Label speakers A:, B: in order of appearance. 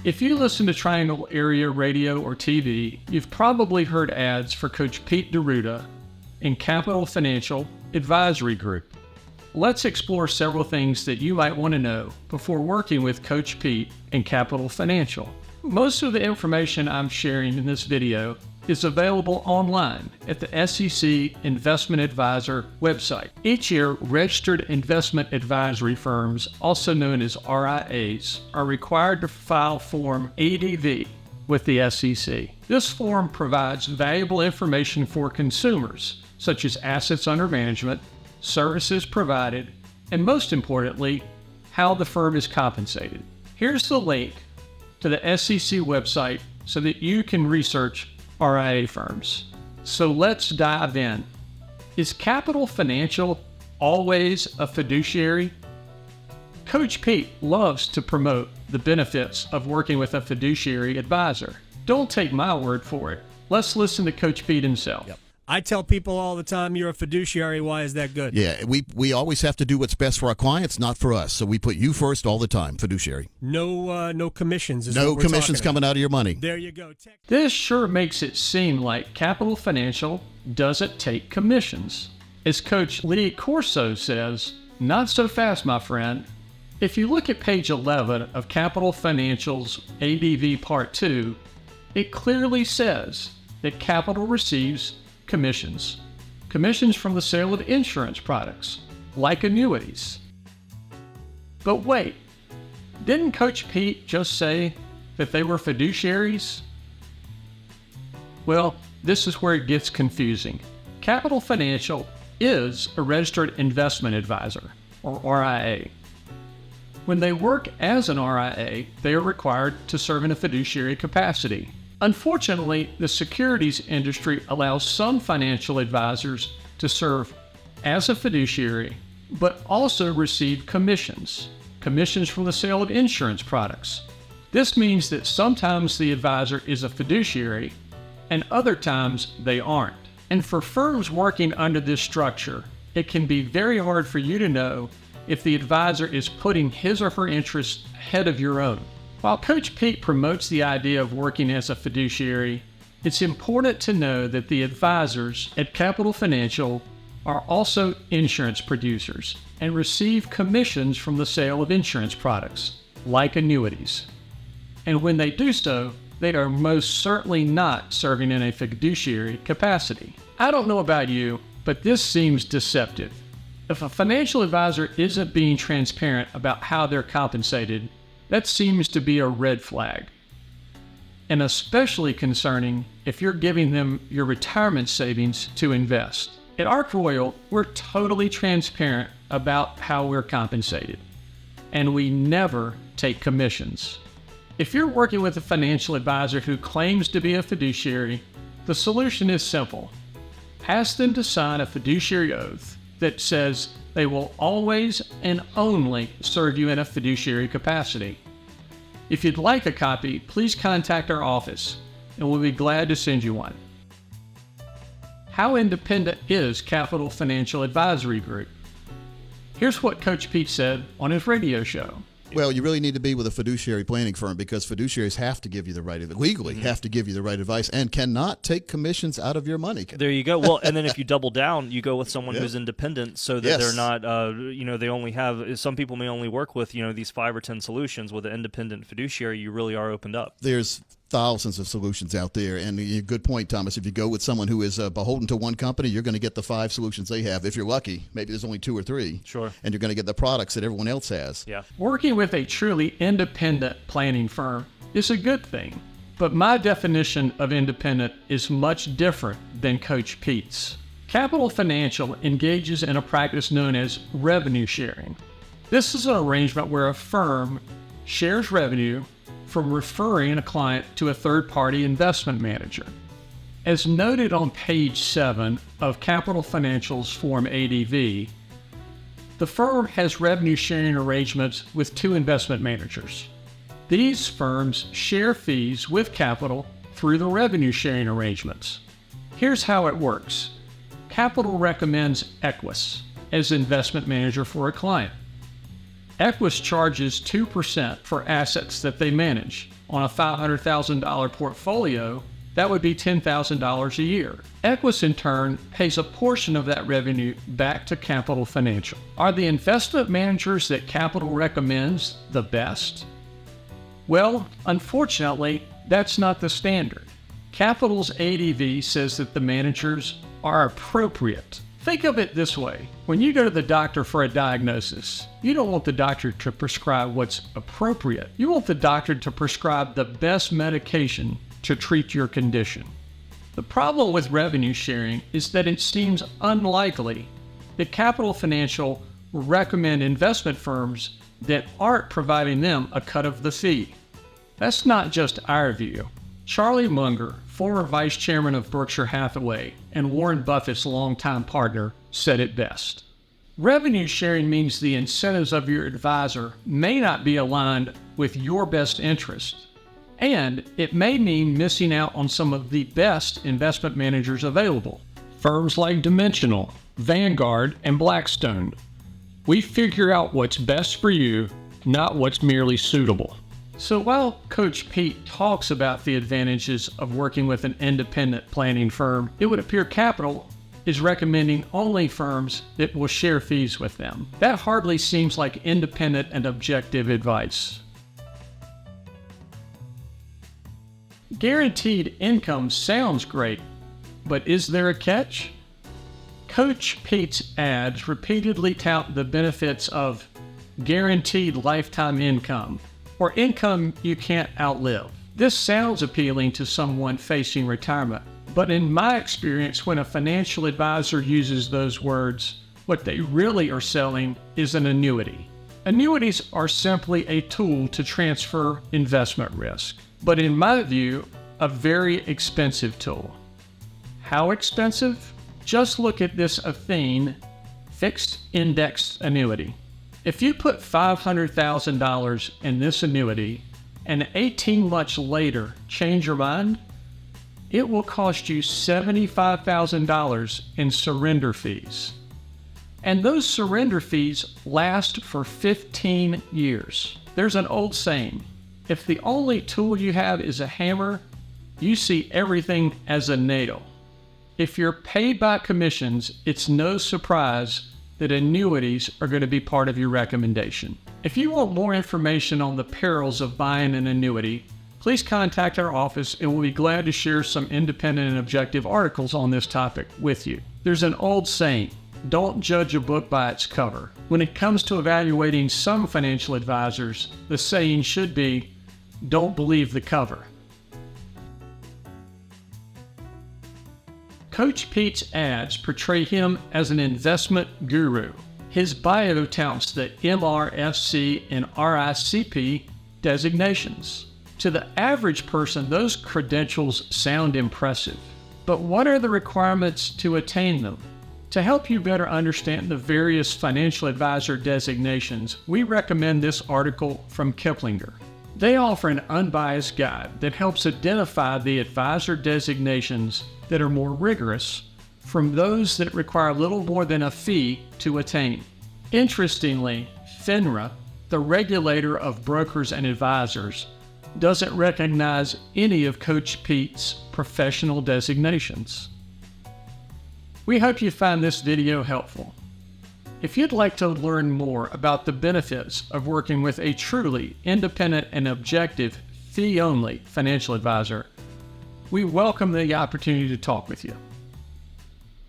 A: If you listen to Triangle Area Radio or TV, you've probably heard ads for Coach Pete DeRuda in Capital Financial Advisory Group. Let's explore several things that you might want to know before working with Coach Pete and Capital Financial. Most of the information I'm sharing in this video is available online at the SEC Investment Advisor website. Each year, registered investment advisory firms, also known as RIAs, are required to file Form ADV with the SEC. This form provides valuable information for consumers, such as assets under management, services provided, and most importantly, how the firm is compensated. Here's the link to the SEC website so that you can research RIA firms. So let's dive in. Is Capital Financial always a fiduciary? Coach Pete loves to promote the benefits of working with a fiduciary advisor. Don't take my word for it. Let's listen to Coach Pete himself.
B: Yep. I tell people all the time, you're a fiduciary. Why is that good?
C: Yeah, we always have to do what's best for our clients, not for us. So we put you first all the time, fiduciary.
B: No commissions.
C: No commissions coming out of your money.
B: There you go.
A: This sure makes it seem like Capital Financial doesn't take commissions. As Coach Lee Corso says, not so fast, my friend. If you look at page 11 of Capital Financial's ADV Part 2, it clearly says that Capital receives commissions from the sale of insurance products, like annuities. But wait, didn't Coach Pete just say that they were fiduciaries? Well, this is where it gets confusing. Capital Financial is a registered investment advisor, or RIA. When they work as an RIA, they are required to serve in a fiduciary capacity. Unfortunately, the securities industry allows some financial advisors to serve as a fiduciary, but also receive commissions from the sale of insurance products. This means that sometimes the advisor is a fiduciary and other times they aren't. And for firms working under this structure, it can be very hard for you to know if the advisor is putting his or her interests ahead of your own. While Coach Pete promotes the idea of working as a fiduciary, it's important to know that the advisors at Capital Financial are also insurance producers and receive commissions from the sale of insurance products, like annuities. And when they do so, they are most certainly not serving in a fiduciary capacity. I don't know about you, but this seems deceptive. If a financial advisor isn't being transparent about how they're compensated, that seems to be a red flag. And especially concerning if you're giving them your retirement savings to invest. At Ark Royal, we're totally transparent about how we're compensated, and we never take commissions. If you're working with a financial advisor who claims to be a fiduciary, the solution is simple. Ask them to sign a fiduciary oath that says they will always and only serve you in a fiduciary capacity. If you'd like a copy, please contact our office, and we'll be glad to send you one. How independent is Capital Financial Advisory Group? Here's what Coach Pete said on his radio show.
C: Well, you really need to be with a fiduciary planning firm because fiduciaries have to give you the right, legally have to give you the right advice and cannot take commissions out of your money.
D: There you go. Well, and then if you double down, you go with someone who's independent so that they're not, they only have, some people may only work with, these 5 or 10 solutions. With an independent fiduciary, you really are opened up.
C: There's thousands of solutions out there, and a good point, Thomas. If you go with someone who is beholden to one company, you're going to get the 5 solutions they have. If you're lucky, maybe there's only 2 or 3.
D: Sure.
C: And you're going to get the products that everyone else has.
D: Yeah.
A: Working with a truly independent planning firm is a good thing, but my definition of independent is much different than Coach Pete's. Capital Financial engages in a practice known as revenue sharing. This is an arrangement where a firm shares revenue from referring a client to a third-party investment manager. As noted on page 7 of Capital Financial's Form ADV, the firm has revenue sharing arrangements with 2 investment managers. These firms share fees with Capital through the revenue sharing arrangements. Here's how it works. Capital recommends Equus as investment manager for a client. Equus charges 2% for assets that they manage, on a $500,000 portfolio, that would be $10,000 a year. Equus, in turn, pays a portion of that revenue back to Capital Financial. Are the investment managers that Capital recommends the best? Well, unfortunately, that's not the standard. Capital's ADV says that the managers are appropriate. Think of it this way. When you go to the doctor for a diagnosis, you don't want the doctor to prescribe what's appropriate. You want the doctor to prescribe the best medication to treat your condition. The problem with revenue sharing is that it seems unlikely that Capital Financial will recommend investment firms that aren't providing them a cut of the fee. That's not just our view. Charlie Munger, former vice chairman of Berkshire Hathaway and Warren Buffett's longtime partner, said it best. Revenue sharing means the incentives of your advisor may not be aligned with your best interest, and it may mean missing out on some of the best investment managers available. Firms like Dimensional, Vanguard, and Blackstone. We figure out what's best for you, not what's merely suitable. So while Coach Pete talks about the advantages of working with an independent planning firm, it would appear Capital is recommending only firms that will share fees with them. That hardly seems like independent and objective advice. Guaranteed income sounds great, but is there a catch? Coach Pete's ads repeatedly tout the benefits of guaranteed lifetime income, or income you can't outlive. This sounds appealing to someone facing retirement, but in my experience, when a financial advisor uses those words, what they really are selling is an annuity. Annuities are simply a tool to transfer investment risk, but in my view, a very expensive tool. How expensive? Just look at this Athene fixed index annuity. If you put $500,000 in this annuity and 18 months later change your mind, it will cost you $75,000 in surrender fees. And those surrender fees last for 15 years. There's an old saying, if the only tool you have is a hammer, you see everything as a nail. If you're paid by commissions, it's no surprise that annuities are going to be part of your recommendation. If you want more information on the perils of buying an annuity, please contact our office and we'll be glad to share some independent and objective articles on this topic with you. There's an old saying, don't judge a book by its cover. When it comes to evaluating some financial advisors, the saying should be, don't believe the cover. Coach Pete's ads portray him as an investment guru. His bio touts the MRFC and RICP designations. To the average person, those credentials sound impressive. But what are the requirements to attain them? To help you better understand the various financial advisor designations, we recommend this article from Kiplinger. They offer an unbiased guide that helps identify the advisor designations that are more rigorous from those that require little more than a fee to attain. Interestingly, FINRA, the regulator of brokers and advisors, doesn't recognize any of Coach Pete's professional designations. We hope you find this video helpful. If you'd like to learn more about the benefits of working with a truly independent and objective fee-only financial advisor, we welcome the opportunity to talk with you.